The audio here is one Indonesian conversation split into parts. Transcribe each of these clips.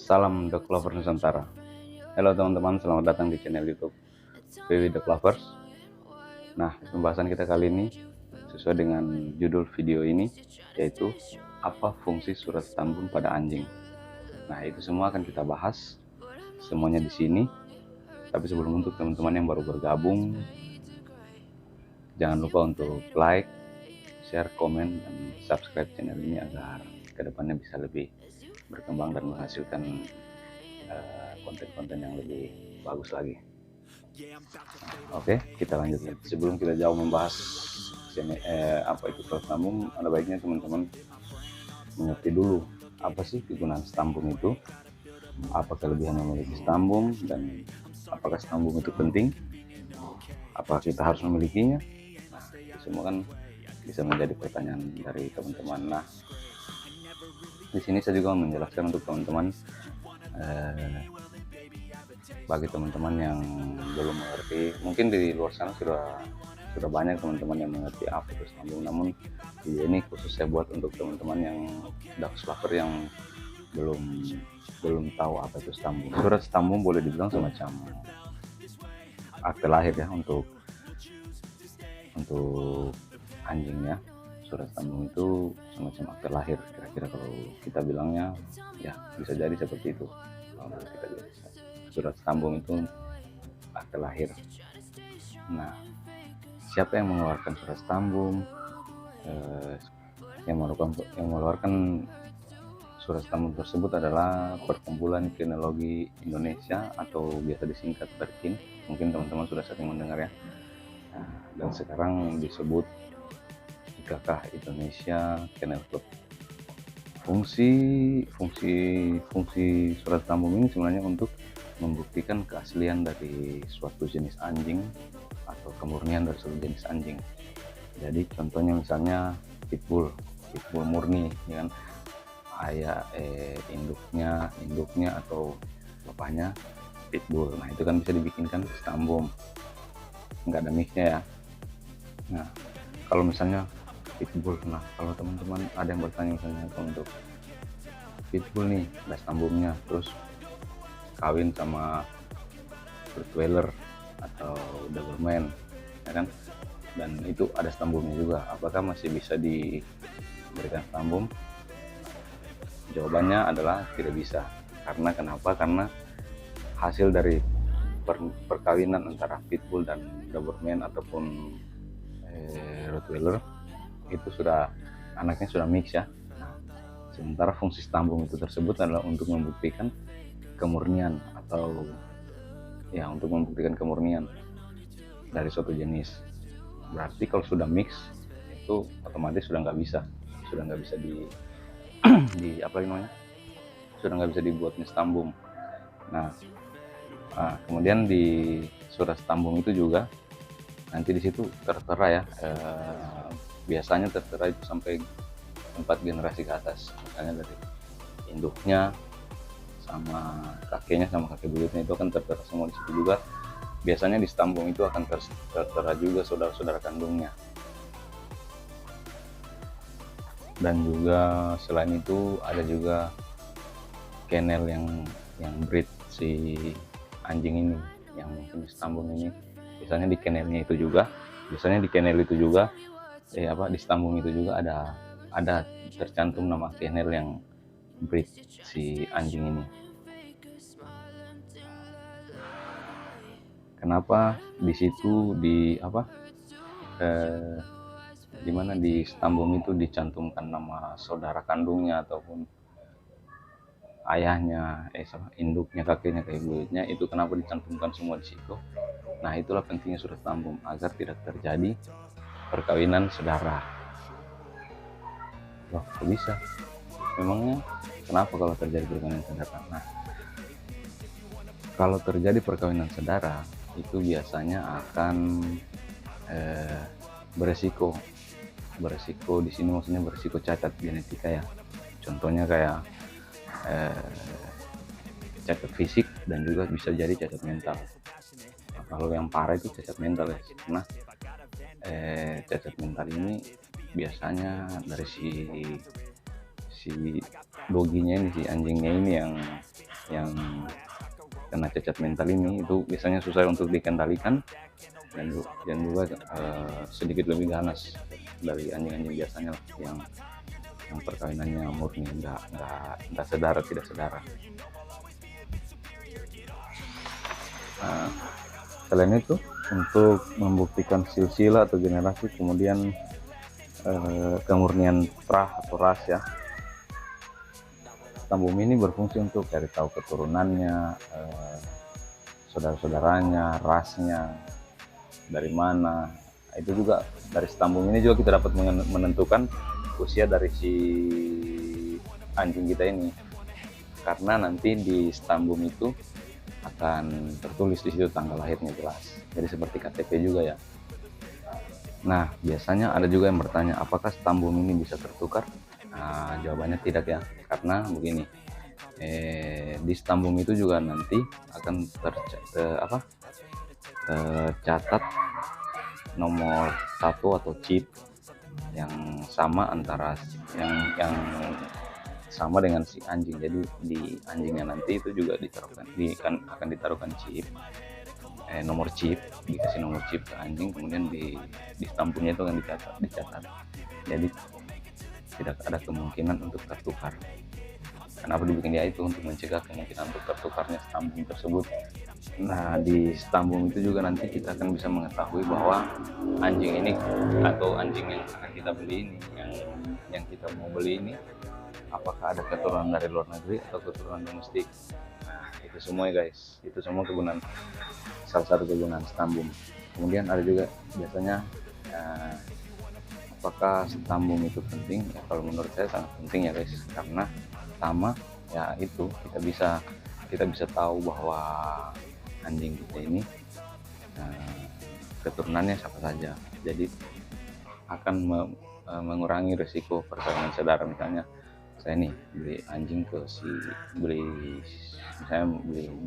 Salam The Clover Nusantara. Halo teman-teman, selamat datang di channel YouTube VW The Clovers. Nah, pembahasan kita kali ini sesuai dengan judul video ini, yaitu apa fungsi surat tambun pada anjing. Nah, itu semua akan kita bahas semuanya di sini. Tapi sebelum untuk teman-teman yang baru bergabung, jangan lupa untuk like, share, komen, dan subscribe channel ini agar kedepannya bisa lebih berkembang dan menghasilkan konten-konten yang lebih bagus lagi. Oke, kita lanjut. Sebelum kita jauh membahas apa itu surat tambun, ada baiknya teman-teman mengerti dulu apa sih kegunaan stambum itu, apa kelebihan memiliki stambum, dan apakah stambum itu penting, apakah kita harus memilikinya. Nah, itu semua kan bisa menjadi pertanyaan dari teman-teman. Nah, di sini saya juga menjelaskan untuk teman-teman, bagi teman-teman yang belum mengerti, mungkin di luar sana sudah banyak teman-teman yang mengerti apa itu stambum, namun ini khusus saya buat untuk teman-teman yang ducks lover yang belum tahu apa itu stambum. Surat stambum boleh dibilang semacam akte lahir ya untuk anjingnya. Surat stambum itu semacam akte lahir, kira-kira kalau kita bilangnya ya bisa jadi seperti itu. Kalau kita bilang surat stambum itu akte lahir. Nah, siapa yang mengeluarkan surat stambum? Yang mengeluarkan surat stambum tersebut adalah Perkumpulan Kinologi Indonesia atau biasa disingkat PERKIN. Mungkin teman-teman sudah sering mendengar ya. Nah, dan sekarang disebut IKK Indonesia Kennel Club. Fungsi surat stambum ini sebenarnya untuk membuktikan keaslian dari suatu jenis anjing atau kemurnian dari suatu jenis anjing. Jadi contohnya misalnya pitbull murni, ya kan, ayah induknya atau bapaknya pitbull. Nah, itu kan bisa dibikinkan stambum, nggak ada mixnya ya. Nah, kalau misalnya pitbull, nah kalau teman-teman ada yang bertanya misalnya untuk pitbull nih ada stambumnya, terus kawin sama Rottweiler atau Doberman, ya kan, dan itu ada stambumnya juga, apakah masih bisa diberikan stambum? Jawabannya adalah tidak bisa. Karena kenapa? Karena hasil dari perkawinan antara pitbull dan Doberman ataupun Rottweiler itu anaknya sudah mix ya. Nah, sementara fungsi stambum itu tersebut adalah untuk membuktikan kemurnian dari suatu jenis. Berarti kalau sudah mix itu otomatis sudah nggak bisa sudah nggak bisa dibuatnya stambum. Nah, kemudian di surat stambum itu juga nanti di situ tertera ya, biasanya tertera itu sampai 4 generasi ke atas, misalnya dari induknya sama kakeknya sama kakek buyutnya itu akan tertera semua di situ juga. Biasanya di stambum itu akan tertera juga saudara-saudara kandungnya. Dan juga selain itu ada juga kennel yang breed si anjing ini, yang jenis stambum ini. Biasanya di kennel itu juga di stambum itu juga ada tercantum nama kennel yang breed si anjing ini. Kenapa di situ di stambum itu dicantumkan nama saudara kandungnya ataupun ayahnya, induknya, kakeknya, kayak buyutnya, itu kenapa dicantumkan semua di situ? Nah, itulah pentingnya surat stambum, agar tidak terjadi perkawinan saudara. Loh, kok bisa? Memangnya kenapa kalau terjadi perkawinan saudara? Nah, kalau terjadi perkawinan saudara itu biasanya akan beresiko di sini, maksudnya beresiko cacat genetika ya. Contohnya kayak cacat fisik dan juga bisa jadi cacat mental. Nah, kalau yang parah itu cacat mental ya, karena cacat mental ini biasanya dari si doginya ini, si anjingnya ini yang kena cacat mental ini itu biasanya susah untuk dikendalikan, dan juga sedikit lebih ganas dari anjing-anjing biasanya yang perkawinannya murni, nggak sedara, tidak sedara. Nah, selain itu untuk membuktikan silsilah atau generasi, kemudian kemurnian prah atau ras ya, stambum ini berfungsi untuk cari tahu keturunannya, saudara-saudaranya, rasnya dari mana. Itu juga dari stambum ini juga kita dapat menentukan usia dari si anjing kita ini, karena nanti di stambum itu akan tertulis di situ tanggal lahirnya jelas, jadi seperti KTP juga ya. Nah, biasanya ada juga yang bertanya, apakah stambum ini bisa tertukar? Nah, jawabannya tidak ya, karena begini, di stambum itu juga nanti akan tercatat nomor satu atau chip yang sama antara yang sama dengan si anjing. Jadi di anjingnya nanti itu juga akan ditaruhkan chip, nomor chip, dikasih nomor chip ke anjing, kemudian di stambumnya itu akan dicatat. Jadi tidak ada kemungkinan untuk tertukar. Kenapa dibikin dia itu? Untuk mencegah kemungkinan untuk tertukarnya stambum tersebut. Nah, di stambum itu juga nanti kita akan bisa mengetahui bahwa anjing ini atau anjing yang akan kita beli ini, yang kita mau beli ini, apakah ada keturunan dari luar negeri atau keturunan domestik. Nah, itu semua ya guys, itu semua kegunaan, salah satu kegunaan stambum. Kemudian ada juga biasanya apakah stambum itu penting? Ya, kalau menurut saya sangat penting ya guys, karena pertama ya itu kita bisa tahu bahwa anjing kita ini keturunannya siapa saja. Jadi akan mengurangi risiko perkawinan saudara. Misalnya saya nih misalnya beli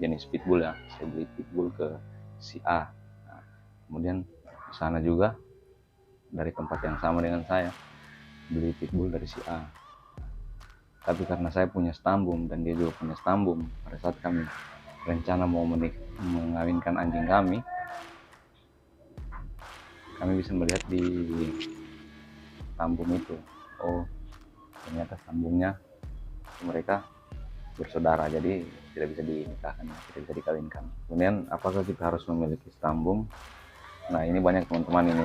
jenis pitbull ya, saya beli pitbull ke si A. Nah, kemudian di sana juga dari tempat yang sama dengan saya beli pitbull dari si A, tapi karena saya punya stambum dan dia juga punya stambum, pada saat kami rencana mau mengawinkan anjing kami bisa melihat di stambum itu, oh ternyata stambumnya mereka bersaudara, jadi tidak bisa dinikahkan, tidak bisa dikawinkan. Kemudian apakah kita harus memiliki stambum? Nah, ini banyak teman-teman ini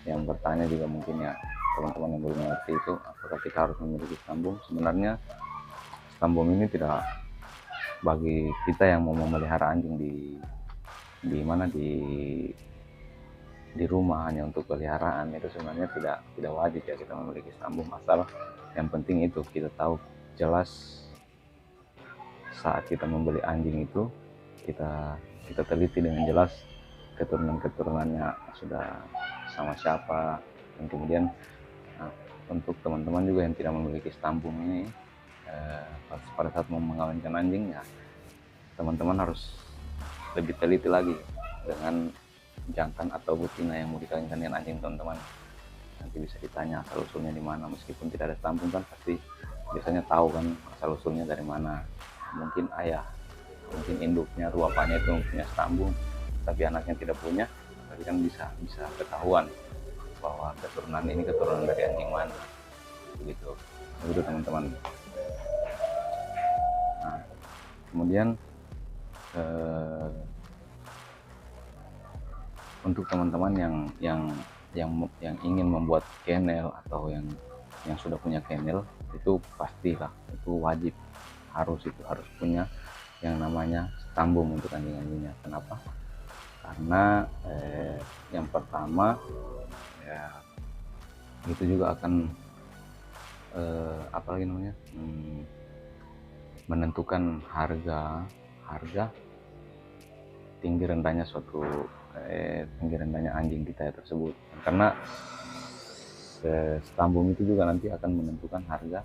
yang bertanya juga, mungkin ya teman-teman yang belum mengerti itu, apakah kita harus memiliki stambum. Sebenarnya stambum ini tidak, bagi kita yang mau memelihara anjing di rumah hanya untuk peliharaan, itu sebenarnya tidak wajib ya kita memiliki stambum, asal yang penting itu kita tahu jelas saat kita membeli anjing itu, kita teliti dengan jelas keturunannya sudah sama siapa. Dan kemudian untuk teman-teman juga yang tidak memiliki stambum ini, pada saat mau mengawinkan anjing ya, teman-teman harus lebih teliti lagi dengan jantan atau betina yang mau dikawinkan dengan anjing teman-teman. Nanti bisa ditanya asal usulnya di mana, meskipun tidak ada stambum kan pasti biasanya tahu kan asal usulnya dari mana. Mungkin ayah, mungkin induknya, ruapannya itu punya stambum, tapi anaknya tidak punya, tapi kan bisa ketahuan bahwa keturunan ini keturunan dari anjing mana, begitu teman-teman. Nah, kemudian untuk teman-teman yang ingin membuat kennel atau yang sudah punya kennel, itu pastilah, itu wajib, harus punya yang namanya stambum untuk anjing-anjingnya. Kenapa? Karena yang pertama ya, itu juga akan menentukan harga tinggi rendahnya anjing kita tersebut. Karena stambum itu juga nanti akan menentukan harga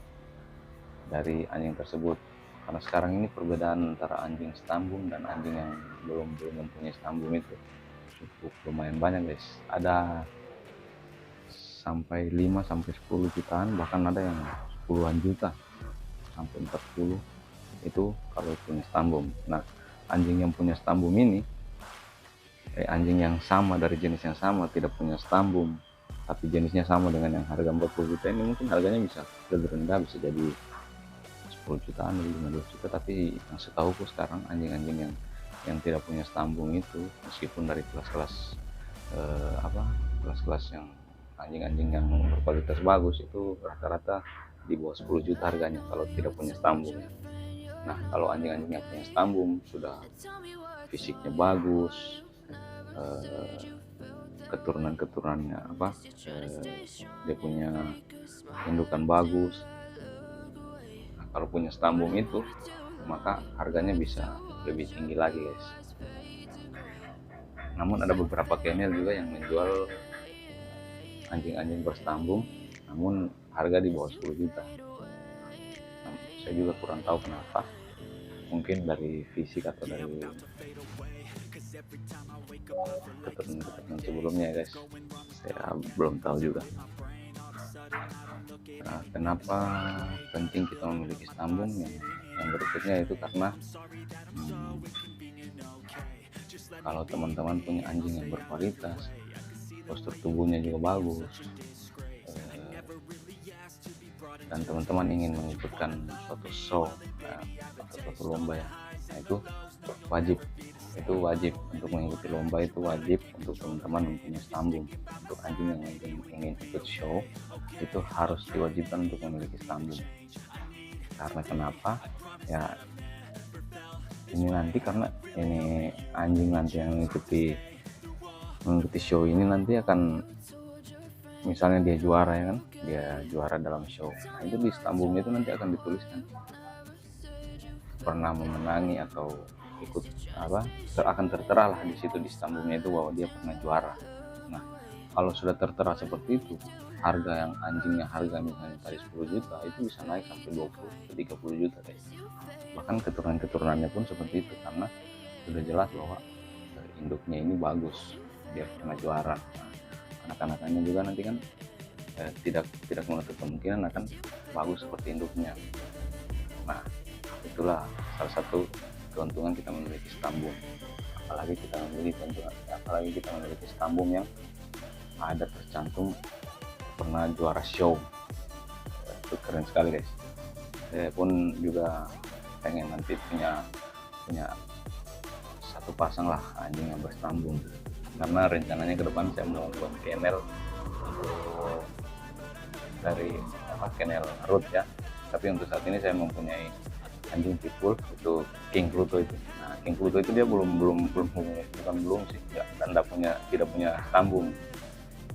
dari anjing tersebut. Karena sekarang ini perbedaan antara anjing stambum dan anjing yang belum mempunyai stambum itu cukup lumayan banyak guys. Ada sampai 5-10 jutaan, bahkan ada yang puluhan juta sampai 40. itu kalau punya stambum. Nah, anjing yang punya stambum ini, anjing yang sama dari jenis yang sama tidak punya stambum tapi jenisnya sama dengan yang harga 40 juta ini, mungkin harganya bisa lebih rendah, bisa jadi 10 jutaan lebih 15 juta. Tapi yang setahuku sekarang anjing-anjing yang tidak punya stambum itu, meskipun dari kelas-kelas kelas-kelas yang anjing-anjing yang berkualitas bagus, itu rata-rata di bawah 10 juta harganya kalau tidak punya stambum. Nah, kalau anjing-anjing yang punya stambum sudah fisiknya bagus, keturunan-keturunannya dia punya indukan bagus. Nah, kalau punya stambum itu maka harganya bisa lebih tinggi lagi, guys. Namun ada beberapa kennel juga yang menjual anjing-anjing berstambum namun harga di bawah 10 juta. Nah, saya juga kurang tahu kenapa, mungkin dari fisik atau dari keturunan sebelumnya, guys, saya belum tahu juga. Nah, kenapa penting kita memiliki stambum? Yang berikutnya itu karena kalau teman-teman punya anjing yang berkualitas, postur tubuhnya juga bagus, dan teman-teman ingin mengikutkan suatu show atau suatu lomba ya, nah itu wajib untuk mengikuti lomba, itu wajib untuk teman-teman mempunyai stambum. Untuk anjing yang ingin ikut show itu harus diwajibkan untuk memiliki stambum. Karena kenapa ya, ini nanti karena ini anjing nanti yang mengikuti show ini nanti akan, misalnya dia juara ya kan, dia juara dalam show, nah itu di stambumnya itu nanti akan dituliskan pernah memenangi atau ikut akan tertera lah di situ di stambumnya itu bahwa dia pernah juara. Nah, kalau sudah tertera seperti itu, harga yang anjingnya harga misalnya tadi 10 juta itu bisa naik sampai 20-30 juta, guys. Bahkan keturunannya pun seperti itu, karena sudah jelas bahwa induknya ini bagus, dia pernah juara. Nah, anak-anaknya juga nanti kan tidak menutup kemungkinan akan bagus seperti induknya. Nah, itulah salah satu keuntungan kita memiliki stambum. Apalagi kita memiliki stambum yang ada tercantum pernah juara show, itu keren sekali, guys. Saya pun juga pengen nanti punya satu pasang lah anjing yang berstambum, karena rencananya ke depan saya mau buat kennel dari kennel root ya. Tapi untuk saat ini saya mempunyai anjing pitbull, itu King Pluto itu. Nah, King Pluto itu dia belum sih, dan tidak punya stambum.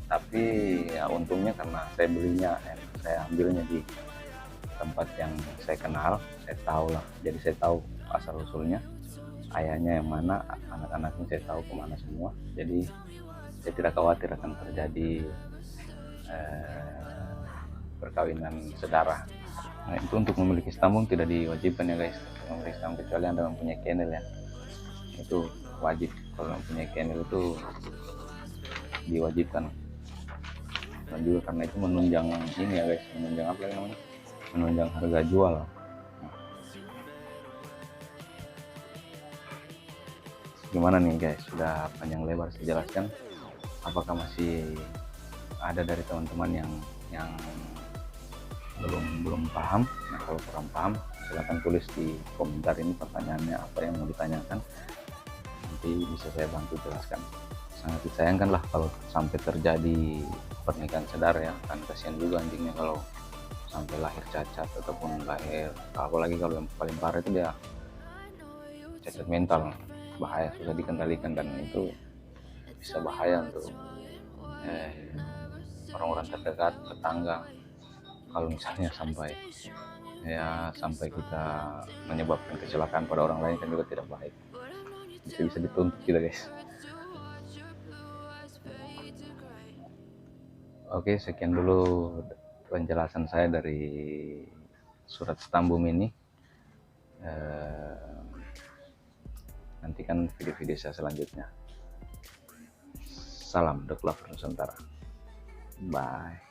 Tapi ya untungnya karena saya ambilnya di tempat yang saya kenal, saya tahu lah, jadi saya tahu asal usulnya, ayahnya yang mana, anak-anaknya saya tahu kemana semua, jadi saya tidak khawatir akan terjadi perkawinan sedara. Nah, itu untuk memiliki stambum tidak diwajibkan ya, guys, memiliki stambum, kecuali Anda mempunyai kennel ya, itu wajib. Kalau mempunyai kennel itu diwajibkan. Dan juga karena itu menunjang ini ya, guys, menunjang harga jual. Gimana nih, guys, sudah panjang lebar saya jelaskan. Apakah masih ada dari teman-teman yang belum paham? Nah, kalau kurang paham silahkan tulis di komentar ini pertanyaannya apa yang mau ditanyakan, nanti bisa saya bantu jelaskan. Sangat disayangkan lah kalau sampai terjadi pernikahan sedara ya, kan kasihan juga anjingnya kalau sampai lahir cacat ataupun lahir, apalagi kalau yang paling parah itu dia cacat mental, bahaya, susah dikendalikan, dan itu bisa bahaya untuk orang-orang terdekat, tetangga. Kalau misalnya sampai kita menyebabkan kecelakaan pada orang lain kan juga tidak baik, bisa dituntut kita, guys. Oke, sekian dulu penjelasan saya dari surat stambum ini. Nantikan video-video saya selanjutnya. Salam The Clover Nusantara. Bye.